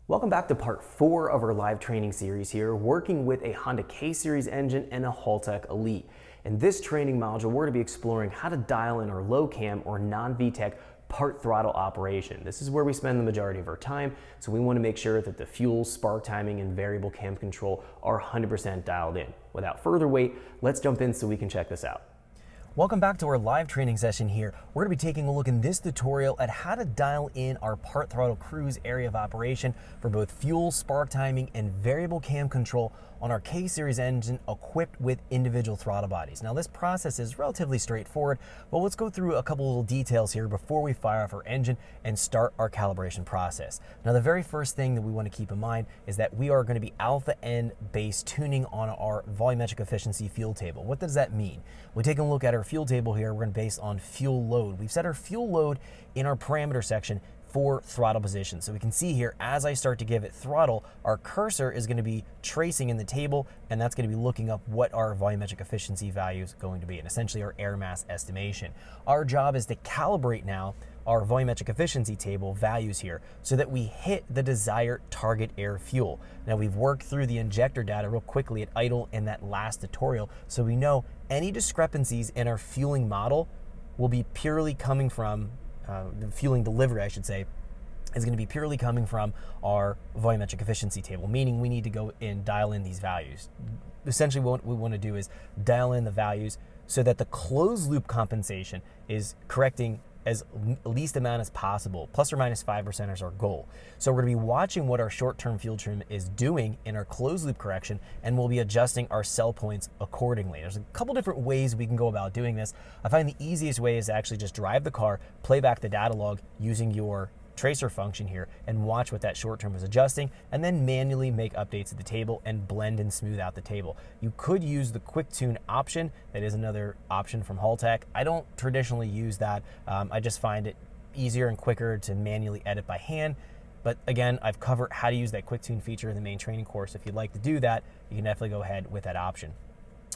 Welcome back to part 4 of our live training series here, working with a Honda K-Series engine and a Haltech Elite. In this training module, we're going to be exploring how to dial in our low cam or non-VTEC part throttle operation. This is where we spend the majority of our time, so we want to make sure that the fuel, spark timing, and variable cam control are 100% dialed in. Without further wait, let's jump in so we can check this out. Welcome back to our live training session here. We're going to be taking a look in this tutorial at how to dial in our part throttle cruise area of operation for both fuel, spark timing, and variable cam control on our K-Series engine equipped with individual throttle bodies. Now this process is relatively straightforward, but let's go through a couple little details here before we fire off our engine and start our calibration process. Now the very first thing that we want to keep in mind is that we are going to be alpha N based tuning on our volumetric efficiency fuel table. What does that mean? We take a look at our fuel table here. We're going to base on fuel load. We've set our fuel load in our parameter section for throttle position. So we can see here, as I start to give it throttle, our cursor is going to be tracing in the table, and that's going to be looking up what our volumetric efficiency value is going to be, and essentially our air mass estimation. Our job is to calibrate now our volumetric efficiency table values here so that we hit the desired target air fuel. Now we've worked through the injector data real quickly at idle in that last tutorial, so we know any discrepancies in our fueling model will be purely coming from the fueling delivery, I should say, is going to be purely coming from our volumetric efficiency table, meaning we need to go and dial in these values. Essentially what we want to do is dial in the values so that the closed loop compensation is correcting as least amount as possible. Plus or minus 5% is our goal. So we're going to be watching what our short-term fuel trim is doing in our closed loop correction, and we'll be adjusting our sell points accordingly. There's a couple different ways we can go about doing this. I find the easiest way is to actually just drive the car, play back the data log using your tracer function here, and watch what that short term is adjusting, and then manually make updates to the table and blend and smooth out the table. You could use the quick tune option. That is another option from Haltech. I don't traditionally use that. I just find it easier and quicker to manually edit by hand. But again, I've covered how to use that quick tune feature in the main training course. If you'd like to do that, you can definitely go ahead with that option.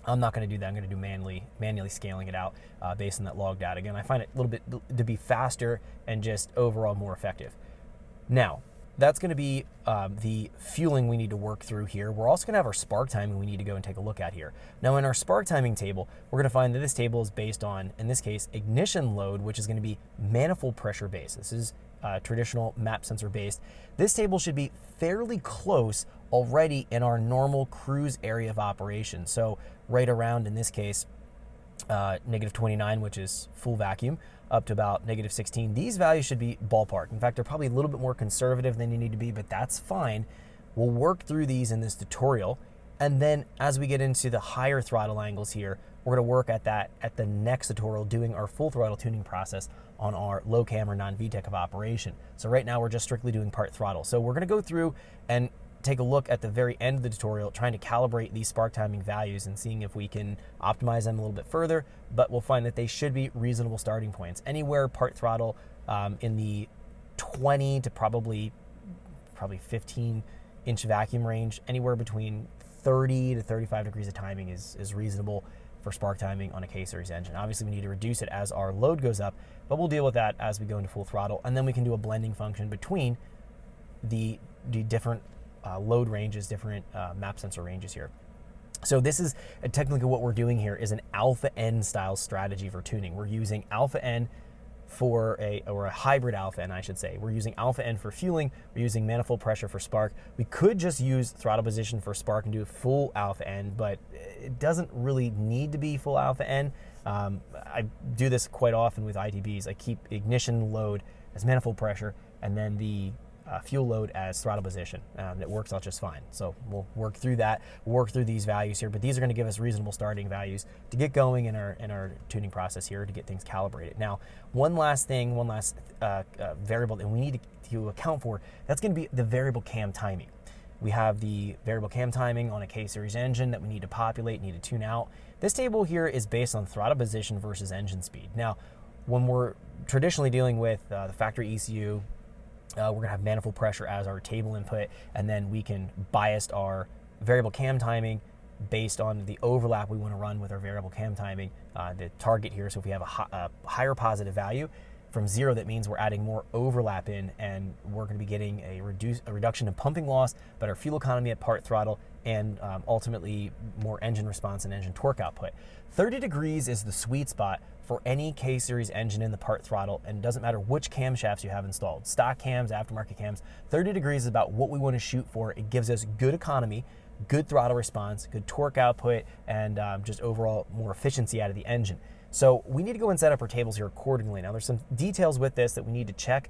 I'm not going to do that. I'm going to do manually scaling it out based on that log data. Again, I find it a little bit to be faster and just overall more effective. Now, that's going to be the fueling we need to work through here. We're also going to have our spark timing we need to go and take a look at here. Now, in our spark timing table, we're going to find that this table is based on, in this case, ignition load, which is going to be manifold pressure based. This is traditional map sensor based. This table should be fairly close already in our normal cruise area of operation. So right around, in this case, negative 29, which is full vacuum, up to about negative 16. These values should be ballpark. In fact, they're probably a little bit more conservative than you need to be, but that's fine. We'll work through these in this tutorial. And then as we get into the higher throttle angles here, we're going to work at that at the next tutorial, doing our full throttle tuning process on our low cam or non-VTEC of operation. So right now we're just strictly doing part throttle. So we're going to go through and take a look at the very end of the tutorial, trying to calibrate these spark timing values and seeing if we can optimize them a little bit further, but we'll find that they should be reasonable starting points. Anywhere part throttle in the 20 to probably 15 inch vacuum range, anywhere between 30 to 35 degrees of timing is reasonable for spark timing on a K-Series engine. Obviously we need to reduce it as our load goes up, but we'll deal with that as we go into full throttle, and then we can do a blending function between the different load ranges, different map sensor ranges here. So this is technically what we're doing here is an alpha N style strategy for tuning. We're using alpha N for a hybrid alpha N, I should say. We're using alpha N for fueling. We're using manifold pressure for spark. We could just use throttle position for spark and do full alpha N, but it doesn't really need to be full alpha N. I do this quite often with ITBs. I keep ignition load as manifold pressure, and then the fuel load as throttle position. It works out just fine. So we'll work through that, work through these values here, but these are going to give us reasonable starting values to get going in our tuning process here to get things calibrated. Now, one last variable that we need to account for, that's going to be the variable cam timing. We have the variable cam timing on a K-Series engine that we need to populate, need to tune out. This table here is based on throttle position versus engine speed. Now, when we're traditionally dealing with the factory ECU, we're going to have manifold pressure as our table input, and then we can bias our variable cam timing based on the overlap we want to run with our variable cam timing, the target here. So if we have a higher positive value, from 0, that means we're adding more overlap in, and we're going to be getting a reduction in pumping loss, better fuel economy at part throttle, and ultimately more engine response and engine torque output. 30 degrees is the sweet spot for any K-Series engine in the part throttle, and it doesn't matter which camshafts you have installed, stock cams, aftermarket cams. 30 degrees is about what we want to shoot for. It gives us good economy, good throttle response, good torque output, and just overall more efficiency out of the engine. So we need to go and set up our tables here accordingly. Now there's some details with this that we need to check.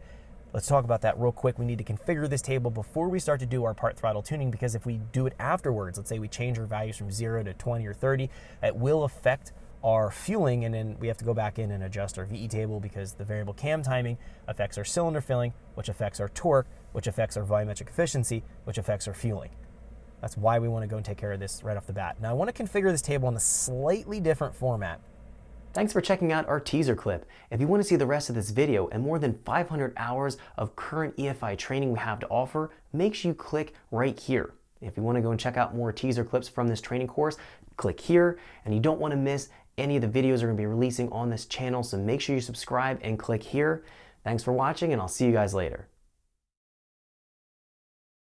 Let's talk about that real quick. We need to configure this table before we start to do our part throttle tuning, because if we do it afterwards, let's say we change our values from 0 to 20 or 30, it will affect our fueling, and then we have to go back in and adjust our VE table, because the variable cam timing affects our cylinder filling, which affects our torque, which affects our volumetric efficiency, which affects our fueling. That's why we want to go and take care of this right off the bat. Now I want to configure this table in a slightly different format. Thanks for checking out our teaser clip. If you want to see the rest of this video and more than 500 hours of current EFI training we have to offer, make sure you click right here. If you want to go and check out more teaser clips from this training course, click here, and you don't want to miss any of the videos we're going to be releasing on this channel, so make sure you subscribe and click here. Thanks for watching, and I'll see you guys later.